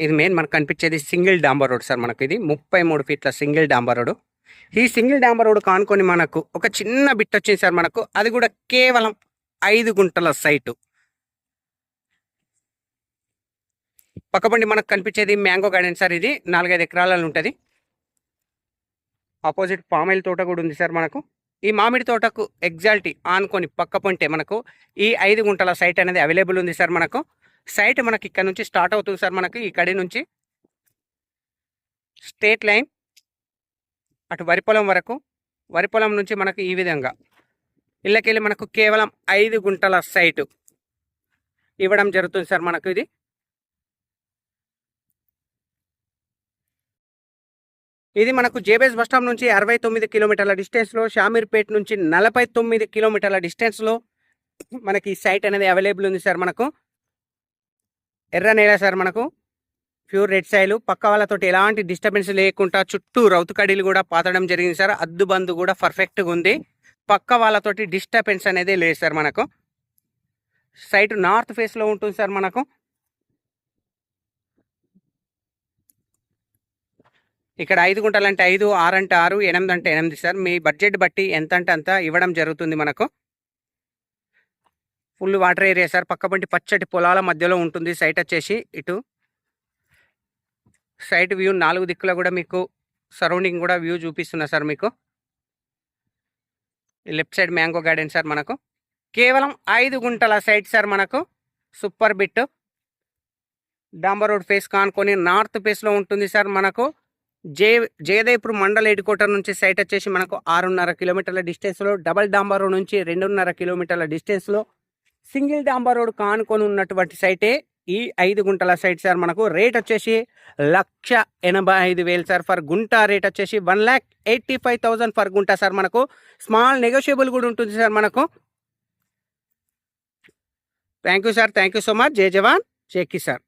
ఇది మెయిన్ మనకు కనిపించేది సింగిల్ డాంబర్ రోడ్ సార్. మనకు ఇది 33 ఫీట్ల సింగిల్ డాంబర్ రోడ్. ఈ సింగిల్ డాంబర్ రోడ్ కానుకొని మనకు ఒక చిన్న బిట్ వచ్చింది సార్ మనకు. అది కూడా కేవలం 5 గుంటల సైటు. పక్కబండి మనకు కనిపించేది మ్యాంగో గార్డెన్ సార్. ఇది 4-5 ఎకరాలలో ఉంటుంది. ఆపోజిట్ పామాయిల్ తోట కూడా ఉంది సార్ మనకు. ఈ మామిడి తోటకు ఎగ్జాక్ట్ ఆనుకొని పక్క పొంటే మనకు ఈ 5 గుంటల సైట్ అనేది అవైలబుల్ ఉంది సార్ మనకు. సైట్ మనకి ఇక్కడ నుంచి స్టార్ట్ అవుతుంది సార్. మనకి ఇక్కడి నుంచి స్ట్రేట్ లైన్ అటు వరిపొలం వరకు, వరిపొలం నుంచి మనకు ఈ విధంగా ఇళ్ళకెళ్ళి మనకు కేవలం 5 గుంటల సైటు ఇవ్వడం జరుగుతుంది సార్ మనకు. ఇది మనకు జేబీఎస్ బస్ స్టాప్ నుంచి 69 కిలోమీటర్ల డిస్టెన్స్లో, షామీర్పేట్ నుంచి 49 కిలోమీటర్ల డిస్టెన్స్లో మనకి ఈ సైట్ అనేది అవైలబుల్ ఉంది సార్ మనకు. ఎర్ర నేల సార్ మనకు, ప్యూర్ రెడ్ సాయిల్. పక్క వాళ్ళతోటి ఎలాంటి డిస్టర్బెన్స్ లేకుండా చుట్టూ రౌతు కడీలు కూడా పాతడం జరిగింది సార్. అద్దుబందు కూడా పర్ఫెక్ట్గా ఉంది. పక్క వాళ్ళతోటి డిస్టర్బెన్స్ అనేది లేదు సార్ మనకు. సైట్ నార్త్ ఫేస్లో ఉంటుంది సార్ మనకు. ఇక్కడ 5 గుంటలు అంటే 5, 6 అంటే 6, 8 అంటే 8 సార్. మీ బడ్జెట్ బట్టి ఎంత అంటే అంత ఇవ్వడం జరుగుతుంది మనకు. Full water area sir. పక్కపంటి పచ్చటి పొలాల మధ్యలో ఉంటుంది సైట్ వచ్చేసి. ఇటు సైట్ వ్యూ 4 దిక్కుల కూడా మీకు సరౌండింగ్ కూడా వ్యూ చూపిస్తున్నా సార్ మీకు. Left side mango garden sir మనకు. కేవలం 5 గుంటల సైట్ సార్ మనకు. Super bit. డాంబర్ రోడ్ ఫేస్ కానుకొని నార్త్ ఫేస్లో ఉంటుంది సార్ మనకు. జయదేవ్పూర్ మండల్ హెడ్ క్వార్టర్ నుంచి సైట్ వచ్చేసి మనకు 6.5 కిలోమీటర్ల డిస్టెన్స్లో, డబల్ డాంబర్ రోడ్ నుంచి 2.5 కిలోమీటర్ల డిస్టెన్స్లో, సింగిల్ డాంబర్ రోడ్ కానుకొని ఉన్నటువంటి సైటే ఈ 5 గుంటల సైట్ సార్ మనకు. రేట్ వచ్చేసి 1,85,000 సార్. ఫర్ గుంట రేట్ వచ్చేసి 1,85,000 ఫర్ గుంట సార్ మనకు. స్మాల్ నెగోషియబుల్ కూడా ఉంటుంది సార్ మనకు. Thank you sir. Thank you so much. జై జవాన్ జై కిసాన్.